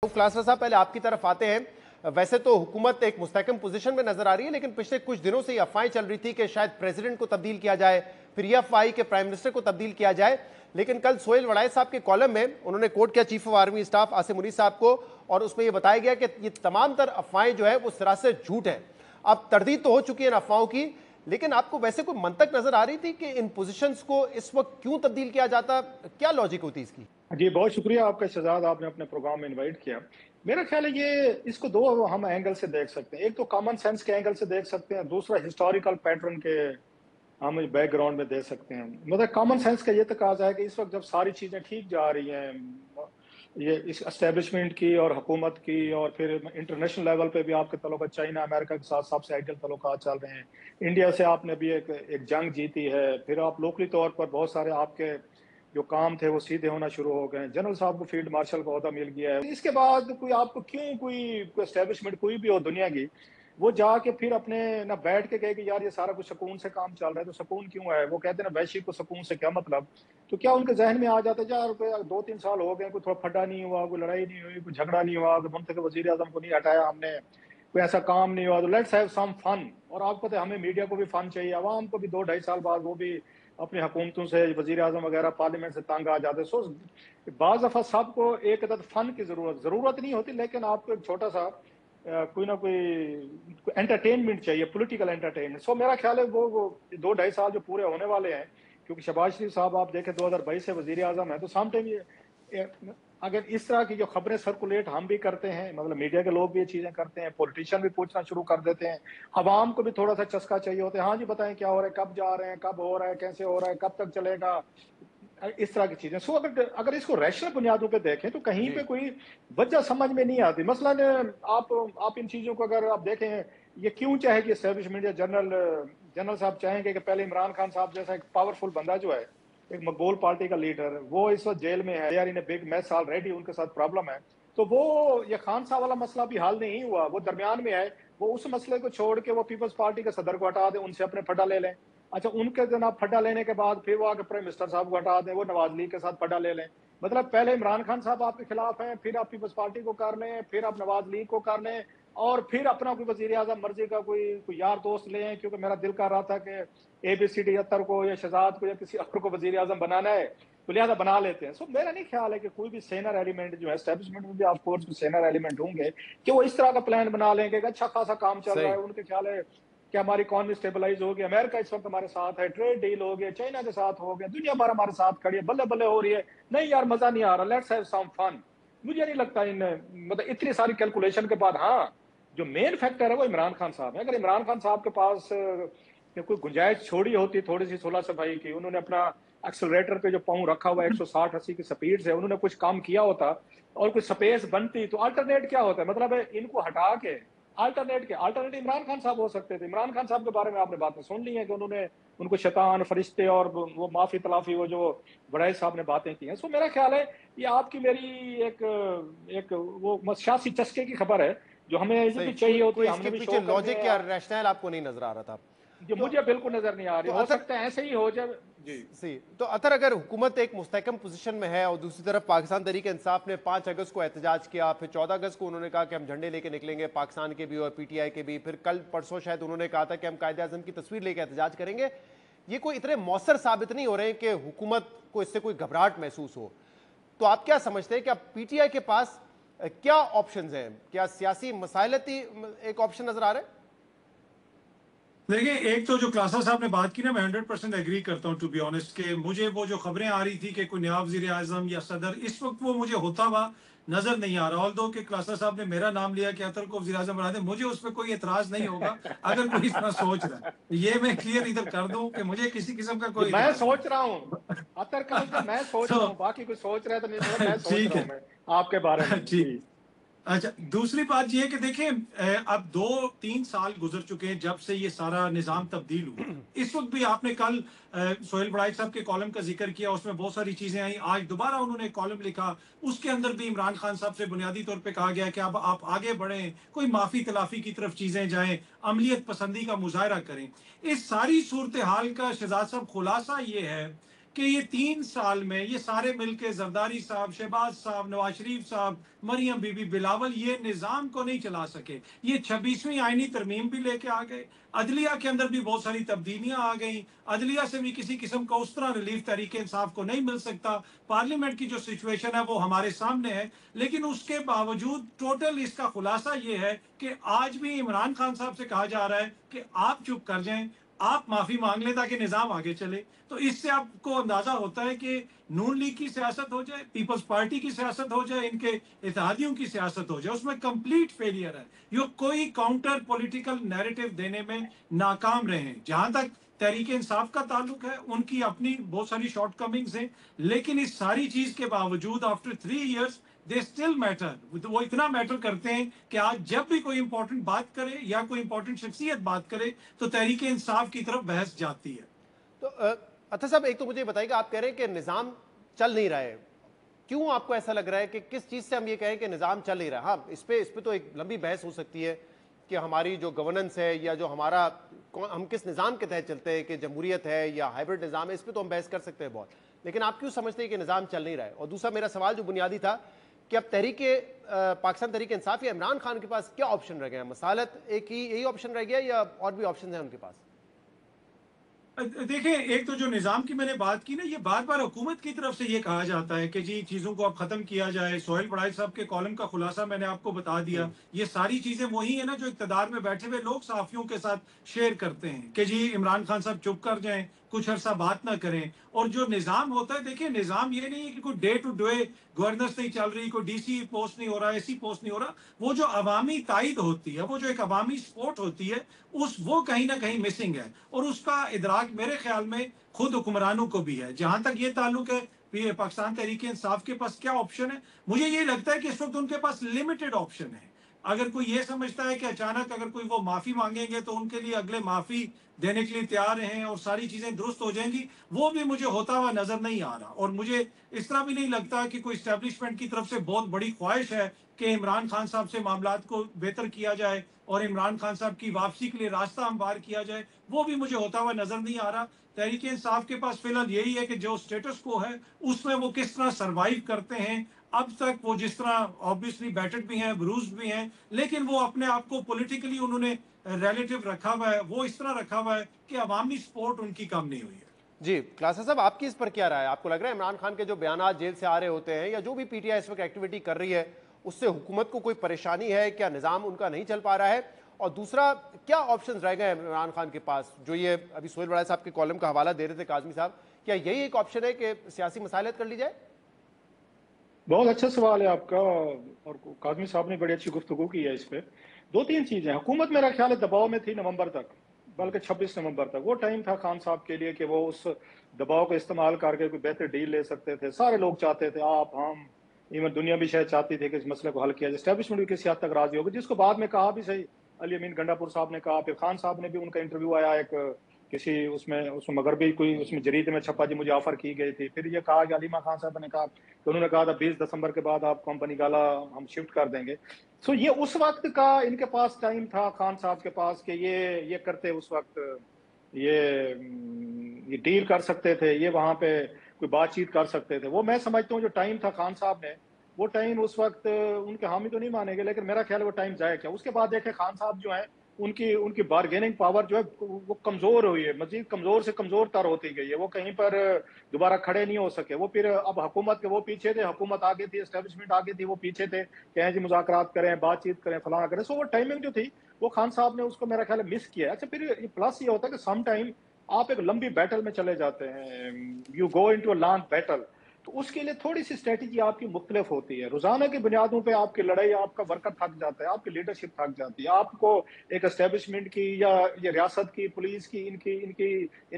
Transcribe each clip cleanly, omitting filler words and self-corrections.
क्लासर साहब, पहले आपकी तरफ आते हैं। वैसे तो हुकूमत एक मुस्तहकम पोजीशन में नजर आ रही है, लेकिन पिछले कुछ दिनों से ये अफवाहें चल रही थी कि शायद प्रेसिडेंट को तब्दील किया जाए, फिर ये अफवाह आई कि प्राइम मिनिस्टर को तब्दील किया जाए। लेकिन कल सोहेल वड़ाई साहब के कॉलम में उन्होंने कोर्ट किया chief of army staff Asim Munir साहब को, और उसमें यह बताया गया कि ये तमाम तर अफवाहें जो है वो सरासर झूठ है। अब तरदीद तो हो चुकी है इन अफवाहों की, लेकिन आपको वैसे कोई मंतक नजर आ रही थी कि इन पोजीशंस को इस वक्त क्यों तब्दील किया जाता? क्या लॉजिक होती इसकी? जी, बहुत शुक्रिया आपका शहजाद, आपने अपने प्रोग्राम में इनवाइट किया। मेरा ख्याल है ये इसको दो हम एंगल से देख सकते हैं। एक तो कॉमन सेंस के एंगल से देख सकते हैं, दूसरा हिस्टोरिकल पैटर्न के हम बैकग्राउंड में देख सकते हैं। मतलब कॉमन सेंस का ये तकाजा है कि इस वक्त जब सारी चीज़ें ठीक जा रही हैं, ये इस एस्टेब्लिशमेंट की और हुकूमत की, और फिर इंटरनेशनल लेवल पे भी आपके तल्लुकात चाइना अमेरिका के साथ सबसे आइडियल तल्लुकात चल रहे हैं। इंडिया से आपने भी एक जंग जीती है, फिर आप लोकली तौर पर बहुत सारे आपके जो काम थे वो सीधे होना शुरू हो गए। जनरल साहब को फील्ड मार्शल का ओहदा मिल गया है। इसके बाद कोई आपको क्यों कोई एस्टेब्लिशमेंट कोई भी हो दुनिया की, वो जाके फिर अपने ना बैठ के कहे कि यार ये सारा कुछ सुकून से काम चल रहा है, तो सुकून क्यों है? वो कहते हैं ना वैश्विक को सुकून से क्या मतलब। तो क्या उनके जहन में आ जाता है यार 2-3 साल हो गए, कोई थोड़ा फटा नहीं हुआ, कोई लड़ाई नहीं हुई, कोई झगड़ा नहीं हुआ, कोई मुंतखब वजीर आजम को नहीं हटाया हमने, कोई ऐसा काम नहीं हुआ, तो लेट्स हैव सम फन। और आपको पता है हमें मीडिया को भी फन चाहिए, आवाम को भी 2-2.5 साल बाद वो भी अपनी हुकूमतों से, वजीर आजम वगैरह पार्लियामेंट से तंग आ जाते। सो बाज़ दफ़ा सबको एक अदद फन की जरूरत नहीं होती, लेकिन आपको एक छोटा सा कोई ना कोई एंटरटेनमेंट चाहिए, पॉलिटिकल एंटरटेनमेंट। सो मेरा ख्याल है वो 2-2.5 साल जो पूरे होने वाले हैं, क्योंकि शहबाज शरीफ साहब आप देखें 2022 से वजीर आजम है, तो सम टाइम अगर इस तरह की जो खबरें सर्कुलेट हम भी करते हैं, मतलब मीडिया के लोग भी ये चीजें करते हैं, पॉलिटिशियन भी पूछना शुरू कर देते हैं, अवाम को भी थोड़ा सा चस्का चाहिए होता है, हाँ जी बताएं क्या हो रहा है, कब जा रहे हैं, कब हो रहा है, कैसे हो रहा है, कब तक चलेगा, इस तरह की चीजें। सो अगर इसको रैशनल बुनियादों पे देखें तो कहीं पे कोई वजह समझ में नहीं आती। मसलन आप इन चीजों को अगर आप देखें, ये क्यों चाहेगी एस्टेब्लिशमेंट या जनरल साहब चाहेंगे कि पहले इमरान खान साहब जैसा एक पावरफुल बंदा जो है, एक मकबूल पार्टी का लीडर, वो इस वक्त जेल में है, यार इन बिग मैस ऑलरेडी उनके साथ प्रॉब्लम है, तो वो ये खान साहब वाला मसला भी हल नहीं हुआ, वो दरमियान में है, वो उस मसले को छोड़ के वो पीपल्स पार्टी के सदर को हटा दें, उनसे अपने फटा ले लें। अच्छा, उनके जनाब फटा लेने के बाद फिर वो आके प्राइम मिनिस्टर साहब को हटा दें, वो नवाज लीग के साथ फटा ले लें। मतलब पहले इमरान खान साहब आपके खिलाफ हैं, फिर आप पीपल्स पार्टी को कर लें, फिर आप नवाज लीग को कर लें, और फिर अपना कोई वजीर आजम मर्जी का कोई यार दोस्त ले आए, क्योंकि मेरा दिल कर रहा था कि ABCD अत्तर को या शहजाद को या किसी और को वजीर आजम बनाना है, तो लिहाजा बना लेते हैं। सो मेरा नहीं ख्याल है कि कोई भी सेनर एलिमेंट जो है एस्टेब्लिशमेंट में भी ऑफ कोर्स सेनर एलिमेंट होंगे कि वो इस तरह का प्लान बना लेंगे कि अच्छा खासा काम चल रहा है, उनके ख्याल है कि हमारी इकॉनमी स्टेबलाइज हो गई, अमेरिका इस वक्त हमारे साथ है, ट्रेड डील हो गया, चाइना के साथ हो गया, दुनिया भर हमारे साथ खड़ी है, बल्ले बल्ले हो रही है, नहीं यार मजा नहीं आ रहा, लेट्स हैव सम फन। मुझे नहीं लगता इन मतलब इतनी सारी कैलकुलेशन के बाद, हाँ जो मेन फैक्टर है वो इमरान खान साहब है। अगर इमरान खान साहब के पास कोई गुंजाइश छोड़ी होती थोड़ी सी सुलह सफाई की, उन्होंने अपना एक्सेलरेटर पे जो पाँव रखा हुआ 160-80 की स्पीड से उन्होंने कुछ काम किया होता और कुछ स्पेस बनती, तो अल्टरनेट क्या होता है? मतलब है इनको हटा के अल्टरनेट इमरान खान साहब हो सकते थे। इमरान खान साहब के बारे में आपने बातें सुन ली है कि उन्होंने उनको शैतान, फरिश्ते और वो माफी तलाफी वो जो वड़ाई साहब ने बातें की हैं। सो मेरा ख्याल है ये आपकी मेरी एक वो सियासी चस्के की खबर है जो हमें भी चाहिए होती है। हमने भी पीछे लॉजिक या रैशनल आपको नहीं नजर आ रहा था? जो मुझे बिल्कुल नजर नहीं आ रही। हो सकता है ऐसे ही हो जाए जी। तो अतर अगर हुकूमत एक मुस्तहकम पोजीशन में है और दूसरी तरफ पाकिस्तान तहरीक इंसाफ ने 5 अगस्त को एहतजाज किया, फिर 14 अगस्त को उन्होंने कहा कि हम झंडे लेके निकलेंगे पाकिस्तान के भी और PTI के भी, फिर कल परसों शायद उन्होंने कहा था कि हम कायदे आज़म की तस्वीर लेके एहतजाज करेंगे, ये कोई इतने मौसर साबित नहीं हो रहे हैं कि हुकूमत को इससे कोई घबराहट महसूस हो। तो आप क्या समझते हैं कि अब PTI के पास क्या ऑप्शंस हैं? क्या सियासी मसाइलती एक ऑप्शन नजर आ रहा है? देखिए, एक तो जो क्लासा साहब ने बात की ना, मैं 100% एग्री करता हूँ टू बी ऑनेस्ट के मुझे वो जो खबरें आ रही थी कि कोई नया वजीर आजम या सदर, इस वक्त वो मुझे होता हुआ नजर नहीं आ रहा। ऑल दो कि क्लासा साहब ने मेरा नाम लिया कि अतर को वजीर आजम बना दे, मुझे उस पर कोई एतराज नहीं होगा अगर कोई इतना सोच रहा है। ये मैं क्लियर इधर कर दूं कि मुझे किसी किस्म का कोई मैं सोच रहा हूँ अतर का मतलब मैं सोच रहा हूँ, बाकी कोई सोच रहा है तो नहीं, मैं सोच रहा हूँ मैं आपके बारे में। ठीक। अच्छा, दूसरी बात ये है कि देखें अब 2-3 साल गुजर चुके हैं जब से ये सारा निजाम तब्दील हुआ। इस वक्त भी आपने कल सोहेल वड़ाई साहब के कॉलम का जिक्र किया, उसमें बहुत सारी चीजें आई। आज दोबारा उन्होंने कॉलम लिखा, उसके अंदर भी इमरान खान साहब से बुनियादी तौर पे कहा गया कि अब आप आगे बढ़ें, कोई माफी तलाफी की तरफ चीजें जाएं, अमलियत पसंदी का मुजाहरा करें। इस सारी सूरत हाल का शहजाद साहब खुलासा ये है کہ یہ 3 سال میں یہ سارے مل کے زرداری صاحب، شہباز صاحب، نواز شریف صاحب، مریم بی بی، بلاول، یہ نظام کو نہیں چلا سکے. یہ 26ویں آئینی ترمیم بھی لے کے آ گئے. عدلیہ کے اندر بھی بہت ساری تبدیلیاں آ گئیں. عدلیہ سے بھی کسی قسم کا اس طرح ریلیف تحریک انصاف کو نہیں مل سکتا. پارلیمنٹ کی جو سچویشن ہے وہ ہمارے سامنے ہے. لیکن اس کے باوجود ٹوٹل اس کا خلاصہ یہ ہے کہ آج بھی عمران خان صاحب سے کہا جا رہا ہے کہ آپ چپ کر جائیں، آپ معافی مانگ لیں تاکہ نظام آگے چلے. تو اس سے آپ کو اندازہ ہوتا ہے کہ نون لیگ کی سیاست ہو جائے، پیپلز پارٹی کی سیاست ہو جائے، ان کے اتحادیوں کی سیاست ہو جائے، اس میں کمپلیٹ فیلئر ہے. یہ کوئی کاؤنٹر پولیٹیکل نیریٹو دینے میں ناکام رہے ہیں. جہاں تک تحریک انصاف کا تعلق ہے، ان کی اپنی بہت ساری شارٹ کمنگز ہیں، لیکن اس ساری چیز کے باوجود after 3 years they still matter. وہ اتنا میٹر کرتے ہیں کہ آج جب بھی کوئی امپورٹنٹ بات کرے یا کوئی امپورٹنٹ شخصیت بات کرے تو تحریک انصاف کی طرف بحث جاتی ہے. تو اطہر صاحب، ایک تو مجھے بتائیے کہ آپ کہہ رہے ہیں کہ نظام چل نہیں رہا ہے. کیوں آپ کو ایسا لگ رہا ہے کہ کس چیز سے ہم یہ کہیں کہ نظام چل نہیں رہا؟ ہاں، اس پہ تو ایک لمبی بحث ہو سکتی ہے کہ ہماری جو گورننس ہے یا جو ہمارا ہم کس نظام کے تحت چلتے ہیں، کہ جمہوریت ہے یا ہائبرڈ نظام ہے، اس پہ تو ہم بحث کر سکتے ہیں بہت. لیکن آپ کیوں سمجھتے ہیں کہ نظام چل نہیں رہا ہے؟ اور دوسرا میرا سوال جو بنیادی تھا کہ اب پاکستان تحریک انصاف یا عمران خان کے پاس کیا آپشن رہ گئے ہیں؟ مسالت ایک ہی یہی آپشن رہ گیا یا اور بھی آپشن ہیں ان کے پاس؟ دیکھیں، ایک تو جو نظام کی میں نے بات کی نا، یہ بار بار حکومت کی طرف سے یہ کہا جاتا ہے کہ جی چیزوں کو اب ختم کیا جائے. سہیل بڑائی صاحب کے کالم کا خلاصہ میں نے آپ کو بتا دیا. یہ ساری چیزیں وہی ہیں نا جو اقتدار میں بیٹھے ہوئے لوگ صحافیوں کے ساتھ شیئر کرتے ہیں کہ جی عمران خان صاحب چپ کر جائیں، کچھ عرصہ بات نہ کریں. اور جو نظام ہوتا ہے، دیکھیں نظام یہ نہیں ہے کہ کوئی ڈے ٹو ڈے گورننس نہیں چل رہی، کوئی ڈی سی پوسٹ نہیں ہو رہا، ایسی پوسٹ نہیں ہو رہا. وہ جو عوامی تائید ہوتی ہے، وہ جو ایک عوامی سپورٹ ہوتی ہے، وہ کہیں نہ کہیں مسنگ ہے. اور اس کا ادراک میرے خیال میں خود حکمرانوں کو بھی ہے. جہاں تک یہ تعلق ہے پاکستان تحریک انصاف کے پاس کیا آپشن ہے، مجھے یہ لگتا ہے کہ اس وقت ان کے پاس لمیٹڈ آپشن ہے. اگر کوئی یہ سمجھتا ہے کہ اچانک اگر کوئی وہ معافی مانگیں گے تو ان کے لیے اگلے معافی دینے کے لیے تیار ہیں اور ساری چیزیں درست ہو جائیں گی، وہ بھی مجھے ہوتا ہوا نظر نہیں آ رہا. اور مجھے اس طرح بھی نہیں لگتا کہ کوئی اسٹیبلشمنٹ کی طرف سے بہت بڑی خواہش ہے کہ عمران خان صاحب سے معاملات کو بہتر کیا جائے اور عمران خان صاحب کی واپسی کے لیے راستہ ہموار کیا جائے. وہ بھی مجھے ہوتا ہوا نظر نہیں آ رہا. تحریک انصاف کے پاس فی الحال یہی ہے کہ جو سٹیٹس کو ہے اس میں وہ کس طرح سروائیو کرتے ہیں. اب تک وہ جس طرح آبویسلی بیٹرڈ بھی ہیں، بروزڈ بھی ہیں، لیکن وہ اپنے آپ کو پولیٹیکلی انہوں نے ریلیٹو رکھا ہوا ہے. وہ اس طرح رکھا ہوا ہے کہ عوامی سپورٹ ان کی کم نہیں ہوئی ہے. جی کلاسا صاحب، آپ کی اس پر کیا رائے ہے؟ آپ کو لگ رہا ہے عمران خان کے جو بیانات جیل سے آ رہے ہوتے ہیں یا جو بھی پی ٹی آئی اس وقت ایکٹیویٹی کر رہی ہے، اس سے حکومت کو کوئی پریشانی ہے؟ کیا نظام ان کا نہیں چل پا رہا ہے؟ اور دوسرا، کیا آپشنز رہ گئے ہیں عمران خان کے پاس؟ جو یہ ابھی سہیل بڑائی صاحب کے کالم کا حوالہ دے رہے تھے کاظمی صاحب، کیا یہی ایک آپشن ہے کہ سیاسی مصالحت کر لی جائے؟ بہت اچھا سوال ہے آپ کا، اور کاظمی صاحب نے بڑی اچھی گفتگو کی ہے اس پہ. 2-3 چیزیں. حکومت میرا خیال ہے دباؤ میں تھی نومبر تک، بلکہ 26 نومبر تک. وہ ٹائم تھا خان صاحب کے لیے کہ وہ اس دباؤ کو استعمال کر کے کوئی بہتر ڈیل لے سکتے تھے. سارے لوگ چاہتے تھے، آپ، ہم، ایون دنیا بھی شاید چاہتی تھی کہ اس مسئلے کو حل کیا جائے. اسٹیبلشمنٹ بھی کسی حد تک راضی ہوگی، جس کو بعد میں کہا بھی صحیح علی امین گنڈا پور صاحب نے کہا. پھر خان صاحب نے بھی، ان کا انٹرویو آیا ایک کسی اس میں مغربی کوئی اس میں جریدے میں چھپا، جی مجھے آفر کی گئی تھی. پھر یہ کہا کہ علیمہ خان صاحب نے کہا کہ انہوں نے کہا تھا 20 دسمبر کے بعد آپ کمپنی گالا ہم شفٹ کر دیں گے. سو یہ اس وقت کا ان کے پاس ٹائم تھا خان صاحب کے پاس کہ یہ کرتے اس وقت یہ ڈیل کر سکتے تھے، یہ وہاں پہ کوئی بات چیت کر سکتے تھے. وہ میں سمجھتا ہوں جو ٹائم تھا خان صاحب نے، وہ ٹائم اس وقت ان کے حامی تو نہیں مانیں گے، لیکن میرا خیال ہے وہ ٹائم ضائع کیا. اس کے بعد دیکھیں خان صاحب جو ہیں ان کی بارگیننگ پاور جو ہے وہ کمزور ہوئی ہے، مزید کمزور سے کمزور تر ہوتی گئی ہے. وہ کہیں پر دوبارہ کھڑے نہیں ہو سکے. وہ پھر اب حکومت کے وہ پیچھے تھے، حکومت آگے تھی، اسٹیبلشمنٹ آگے تھی، وہ پیچھے تھے کہ جی مذاکرات کریں، بات چیت کریں، فلاں کریں. سو وہ ٹائمنگ جو تھی وہ خان صاحب نے اس کو میرا خیال ہے مس کیا. اچھا، پھر پلس یہ ہوتا ہے کہ سم ٹائم آپ ایک لمبی بیٹل میں چلے جاتے ہیں، you go into a long battle, تو اس کے لیے تھوڑی سی اسٹریٹجی آپ کی مختلف ہوتی ہے. روزانہ کی بنیادوں پہ آپ کی لڑائی، آپ کا ورکر تھک جاتا ہے، آپ کی لیڈرشپ تھک جاتی ہے. آپ کو ایک اسٹیبلشمنٹ کی یا یہ ریاست کی، پولیس کی، ان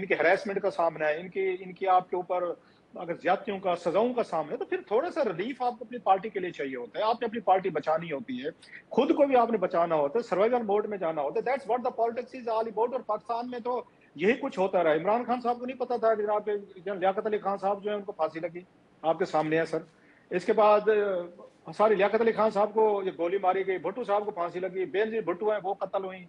کی ہراسمنٹ کا سامنا ہے، ان کی آپ کے اوپر اگر زیادتیوں کا، سزاؤں کا سامنا ہے، تو پھر تھوڑا سا ریلیف آپ کو اپنی پارٹی کے لیے چاہیے ہوتا ہے. آپ نے اپنی پارٹی بچانی ہوتی ہے، خود کو بھی آپ نے بچانا ہوتا ہے، سروائیول موڈ میں جانا ہوتا ہے. That's what the politics is all about. اور پاکستان میں تو یہی کچھ ہوتا رہا. عمران خان صاحب کو نہیں پتا تھا کہ جناب لیاقت علی خان صاحب جو ہیں ان کو پھانسی لگی، آپ کے سامنے ہے سر. اس کے بعد ساری لیاقت علی خان صاحب کو یہ گولی ماری گئی، بھٹو صاحب کو پھانسی لگی، بے نظیر بھٹو ہیں وہ قتل ہوئی.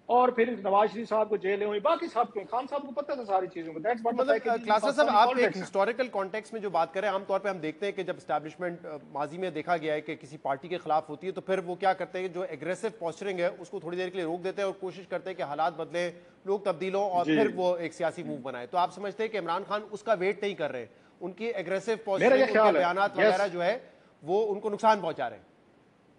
اور پھر नवाज शरीफ साहब को जेलें हुई, बाकी सब को, खान साहब को पता था सारी चीजों को. That's what the मतलब package क्लासा साहब, पाकिस्तानी आप एक politics है. हिस्टोरिकल कॉन्टेक्स्ट में जो बात करें, आमतौर पे हम देखते हैं कि जब एस्टैब्लिशमेंट माजी में देखा गया है कि किसी पार्टी के खिलाफ होती है तो फिर वो क्या करते हैं, जो एग्रेसिव पोस्चरिंग है उसको थोड़ी देर के लिए रोक देते हैं और कोशिश करते हैं कि हालात बदले, लोग तब्दील हों और जी फिर वो एक सियासी मूव बनाए. तो आप समझते हैं कि इमरान खान उसका वेट नहीं कर रहे, उनकी एग्रेसिव मेरा ये पोस्चरिंग, उनके ख्याल है. बयानात यस, वगैरह जो है वो उनको नुकसान पहुंचा रहे हैं?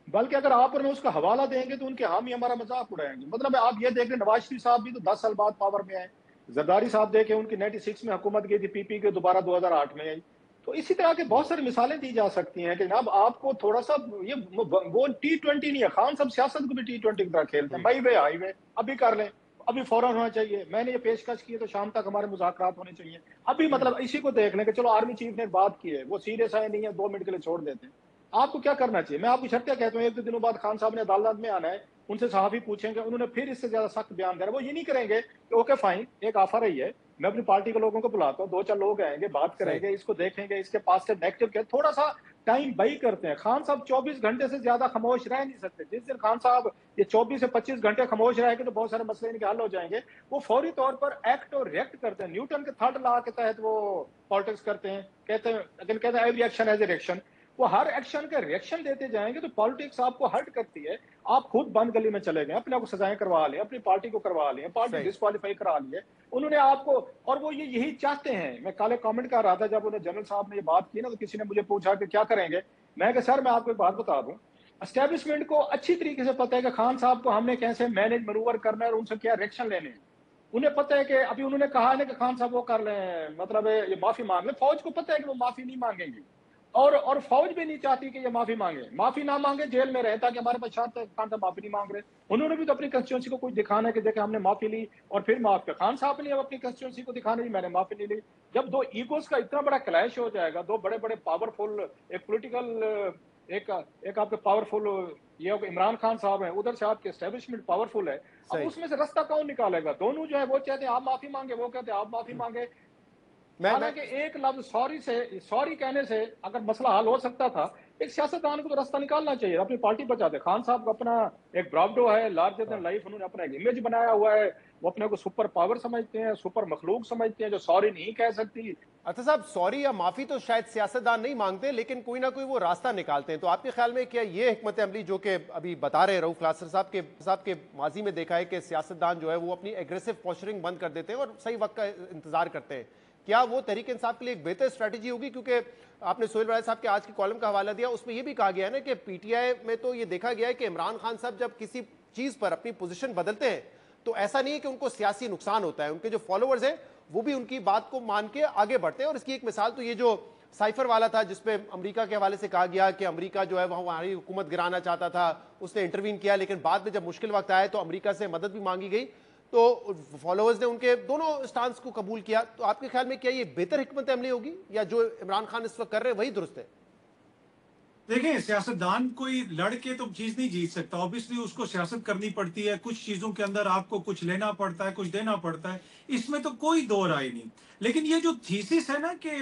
बल्कि अगर आप और मैं उसका हवाला देंगे तो उनके हामी हमारा मजाक उड़ाएंगे. मतलब आप ये देख रहे नवाज शरीफ साहब भी तो 10 साल बाद पावर में आए. जरदारी साहब देखे, उनकी 96 में हुकूमत गई थी, पीपी के दोबारा 2008 में आई. तो इसी तरह के बहुत सारी मिसालें दी जा सकती हैं कि जनाब आपको थोड़ा सा ये वो T20 नहीं है. खान साहब सियासत को भी T20 की तरह खेलते हैं. भाई वे हाईवे अभी कर लें, अभी फौरन होना चाहिए. मैंने ये पेशकश की है तो शाम तक हमारे मुज़ाकरात होने चाहिए अभी. मतलब इसी को देख लें कि चलो आर्मी चीफ ने बात की है, वो सीरियस है नहीं है, 2 मिनट के लिए छोड़ देते हैं. आपको क्या करना चाहिए? मैं आपको शर्त कहता हूँ, 1-2 दिनों बाद खान साहब ने अदालत में आना है, उनसे सहाफी पूछेंगे, उन्होंने फिर इससे ज्यादा सख्त बयान देना. वो ये नहीं करेंगे कि ओके फाइन, एक ऑफर ही है, मैं अपनी पार्टी के लोगों को बुलाता हूँ, 2-4 लोग आएंगे, बात करेंगे, इसको देखेंगे, इसके पास से नेगेटिव क्या, थोड़ा सा टाइम बाई करते हैं. खान साहब 24 घंटे से ज्यादा खामोश रह नहीं सकते. जिस दिन खान साहब ये 24 से 25 घंटे खामोश रहेंगे तो बहुत सारे मसले इनके हल हो जाएंगे. वो फौरी तौर पर एक्ट और रिएक्ट करते हैं. न्यूटन के थर्ड लॉ के तहत वो पॉलिटिक्स करते हैं. कहते हैं every action as a reaction. वो हर एक्शन का रिएक्शन देते जाएंगे तो पॉलिटिक्स आपको हर्ट करती है. आप खुद बंद गली में चले गए, अपने आप को सजाएं करवा लें, अपनी पार्टी को करवा लें, पार्टी डिस्क्वालीफाई करा ली है उन्होंने आपको. और वो यही चाहते हैं. मैं कल कमेंट कर रहा था जब उन्हें जनरल साहब ने ये बात की ना, तो किसी ने मुझे पूछा कि क्या करेंगे. मैं कहा सर मैं आपको एक बात बता दूं, एस्टेब्लिशमेंट को अच्छी तरीके से पता है कि खान साहब को हमने कैसे मैनेज मनूवर करना है और उनसे क्या रिएक्शन लेने हैं. उन्हें पता है कि अभी उन्होंने कहा है ना कि खान साहब वो कर लें, मतलब ये माफी मांग लें. फौज को पता है कि वो माफी नहीं मांगेंगे और फौज भी नहीं चाहती कि ये माफी मांगे. माफी ना मांगे, जेल में रहे, ताकि हमारे पास खान साहब माफी नहीं मांग रहे. उन्होंने भी तो अपनी कंस्टिट्यूंसी को कुछ दिखाना है कि देखे हमने माफी ली और फिर माफ किया. खान साहब ने अब अपनी कंस्टिट्यूंसी को दिखाना है मैंने माफी नहीं ली. जब दो ईगोस का इतना बड़ा क्लैश हो जाएगा, दो बड़े बड़े पावरफुल, एक पॉलिटिकल, एक आपके पावरफुल ये इमरान खान साहब हैं, उधर से आपके एस्टेब्लिशमेंट पावरफुल है. अब उसमें से रास्ता कौन निकालेगा? दोनों जो है वो चाहते हैं आप माफी मांगे, वो कहते हैं आप माफी मांगे. हालांकि एक लफ्ज सॉरी कहने से अगर मसला हल हो सकता था. एक सियासतदान को तो रास्ता निकालना चाहिए, अपनी पार्टी बचाते. खान साहब का अपना एक ब्रावडो है, लार्जर देन लाइफ, उन्होंने अपना एक इमेज बनाया हुआ है. वो अपने को सुपर पावर समझते हैं, सुपर मखलूक समझते हैं जो सॉरी नहीं कह सकती. अच्छा साहब, सॉरी या माफी तो शायद सियासतदान नहीं मांगते, लेकिन कोई ना कोई वो रास्ता निकालते हैं. तो आपके ख्याल में क्या ये हिकमत अमली जो कि अभी बता रहे रऊफ क्लासर साहब के माजी में देखा है कि सियासतदान जो है वो अपनी एग्रेसिव पोस्चरिंग बंद कर देते हैं और सही वक्त का इंतजार करते हैं, क्या वो तहरीक इंसाफ के लिए एक बेहतर स्ट्रैटेजी होगी? क्योंकि आपने सोहेल राय साहब के आज के कॉलम का हवाला दिया, उसमें ये भी कहा गया है ना कि पीटीआई में तो ये देखा गया है कि इमरान खान साहब जब किसी चीज़ पर अपनी पोजीशन बदलते हैं तो ऐसा नहीं है कि उनको सियासी नुकसान होता है, उनके जो फॉलोअर्स हैं वो भी उनकी बात को मान के आगे बढ़ते हैं. और इसकी एक मिसाल तो ये जो साइफर वाला था जिसपे अमेरिका के हवाले से कहा गया कि अमेरिका जो है वह हमारी हुकूमत गिराना चाहता था, उसने इंटरवीन किया, लेकिन बाद में जब मुश्किल वक्त आया तो अमेरिका से मदद भी मांगी गई, तो फॉलोअर्स ने उनके दोनों स्टांस को कबूल किया. तो आपके ख्याल में क्या ये बेहतर हिकमत अमली होगी या जो इमरान खान इस वक्त कर रहे हैं वही दुरुस्त है? देखें, सियासतदान कोई लड़के तो चीज नहीं जीत सकता. ऑब्वियसली उसको सियासत करनी पड़ती है, कुछ चीजों के अंदर आपको कुछ लेना पड़ता है, कुछ देना पड़ता है, इसमें तो कोई दो राय नहीं. लेकिन ये जो थीसिस है ना कि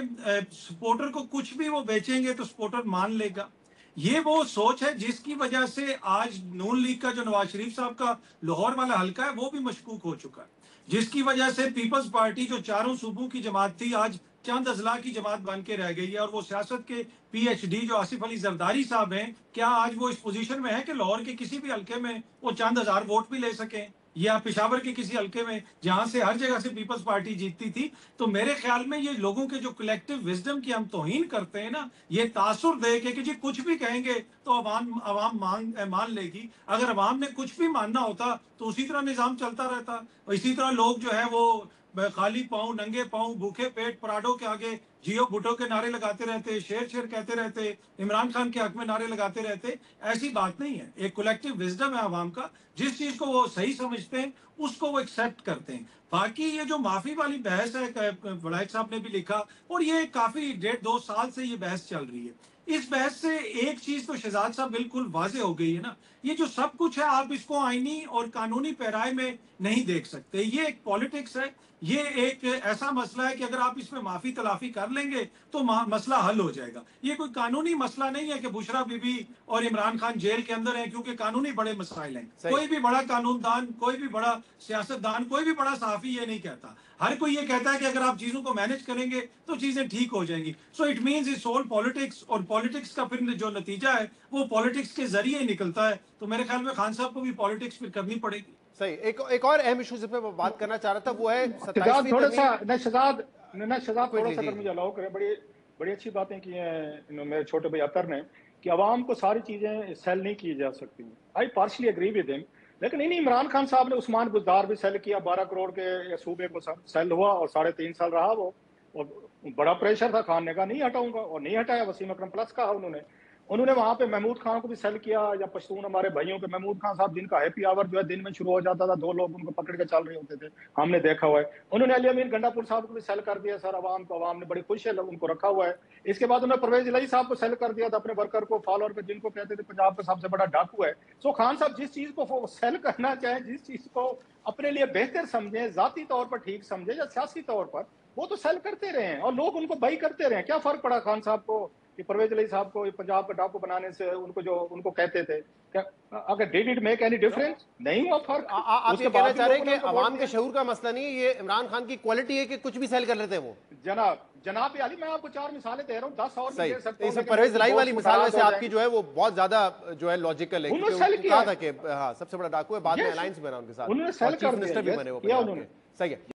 सपोर्टर को कुछ भी वो बेचेंगे तो सपोर्टर मान लेगा, ये वो सोच है जिसकी वजह से आज नून लीग का जो नवाज शरीफ साहब का लाहौर वाला हल्का है वो भी मशकूक हो चुका है, जिसकी वजह से पीपल्स पार्टी जो चारों सूबों की जमात थी आज चंद अजला की जमात बन के रह गई है. और वो सियासत के पीएचडी जो आसिफ अली जरदारी साहब हैं, क्या आज वो इस पोजीशन में है कि लाहौर के किसी भी हल्के में वो चंद हजार वोट भी ले सकें, या पेशावर के किसी हल्के में जहां से हर जगह से पीपल्स पार्टी जीतती थी? तो मेरे ख्याल में ये लोगों के जो कलेक्टिव विजडम की हम तौहीन करते हैं ना, ये तासुर दे के कि जी कुछ भी कहेंगे तो अवाम मान लेगी. अगर अवाम ने कुछ भी मानना होता तो उसी तरह निजाम चलता रहता. इसी तरह लोग जो है वो खाली पाँव, नंगे पाँव, भूखे पेट पराडो के आगे जियो भुट्टो के नारे लगाते रहते, शेर शेर कहते रहते, इमरान खान के हक में नारे लगाते रहते. ऐसी बात नहीं है. एक कलेक्टिव विजडम है आवाम का, जिस चीज को वो सही समझते हैं उसको वो एक्सेप्ट करते हैं. बाकी ये जो माफी वाली बहस है, वड़ाइक साहब ने भी लिखा, और ये काफी 1.5-2 साल से ये बहस चल रही है. اس بحث سے ایک چیز تو شہزاد صاحب بالکل واضح ہو گئی ہے نا، یہ جو سب کچھ ہے آپ اس کو آئینی اور قانونی پیرائے میں نہیں دیکھ سکتے. یہ ایک پالیٹکس ہے، یہ ایک ایسا مسئلہ ہے کہ اگر آپ اس میں معافی تلافی کر لیں گے تو مسئلہ حل ہو جائے گا. یہ کوئی قانونی مسئلہ نہیں ہے کہ بشرا بی بی اور عمران خان جیل کے اندر ہیں کیونکہ قانونی بڑے مسائل ہیں. کوئی بھی بڑا قانون دان، کوئی بھی بڑا سیاست دان، کوئی بھی بڑا صحافی یہ نہیں کہتا. ہر کوئی یہ کہتا ہے کہ اگر آپ چیزوں کو مینج کریں گے تو چیزیں ٹھیک ہو جائیں گی. So it means it's all politics, اور پالیٹکس کا پھر جو نتیجہ ہے وہ پالیٹکس کے ذریعے ہی نکلتا ہے. تو میرے خیال میں خان صاحب کو بھی پالیٹکس پھر کرنی پڑے گی. صحیح. ایک اور اہم ایشو جس پہ میں بات کرنا چاہ رہا تھا وہ ہے شہزاد 27ویں تھوڑا سا ترمیم. شہزاد تھوڑا سا اگر مجھے الاؤ کریں، بڑی اچھی باتیں کی ہیں میرے چھوٹے بھائی اطہر نے کہ عوام کو ساری چیزیں سیل نہیں کی جا سکتی. آئی پارشلی اگری ود ہم، لیکن انہیں عمران خان صاحب نے عثمان بزدار بھی سیل کیا، 12 کروڑ کے صوبے کو سیل ہوا اور 3.5 سال رہا وہ، اور بڑا پریشر تھا. خان نے کہا نہیں ہٹاؤں گا اور نہیں ہٹایا. وسیم اکرم پلس کہا انہوں نے وہاں پہ محمود خان کو بھی سیل کیا، یا پشتون ہمارے بھائیوں کے. محمود خان صاحب جن کا ہیپی آور جو ہے دن میں شروع ہو جاتا تھا، 2 لوگ ان کو پکڑ کے چل رہے ہوتے تھے، ہم نے دیکھا ہوا ہے. انہوں نے علی امین گنڈا پور صاحب کو بھی سیل کر دیا سر عوام کو، عوام نے بڑی خوش ہے ان کو رکھا ہوا ہے. اس کے بعد انہوں نے پرویز الہی صاحب کو سیل کر دیا تھا، اپنے ورکر کو، فالوور کو، جن کو کہتے تھے پنجاب کا سب سے بڑا ڈاکو ہے. سو خان صاحب جس چیز کو سیل کرنا چاہیں، جس چیز کو اپنے لیے بہتر سمجھیں، ذاتی طور پر ٹھیک سمجھیں یا سیاسی طور پر، وہ تو سیل کرتے رہے ہیں اور لوگ ان کو بائی کرتے رہے ہیں. کیا فرق پڑا خان صاحب کو کہ پرویز الہی صاحب کو پنجاب کا ڈاکو بنانے سے ان کو کہتے تھے؟ اگر did it make any difference? نہیں ہوا فرق. آپ یہ کہنا چاہ رہے ہیں کہ عوام کے شعور کا مسئلہ نہیں ہے، یہ عمران خان کی کوالٹی ہے کہ کچھ بھی سیل کر لیتے ہیں وہ. جناب علی، میں آپ کو 4 مثالیں دے رہا ہوں، 10 اور بھی دے سکتا ہوں. اس میں پرویز الہی والی مثال ویسے آپ کی جو ہے وہ بہت زیادہ جو ہے لاجیکل ہے، کیونکہ انہوں نے کہا تھا کہ ہاں سب سے بڑا ڈاکو ہے، بعد میں الائنس بنا ان کے ساتھ، انہوں نے سیل چیف کر منسٹر بھی بنے وہ. دیا. صحیح ہے.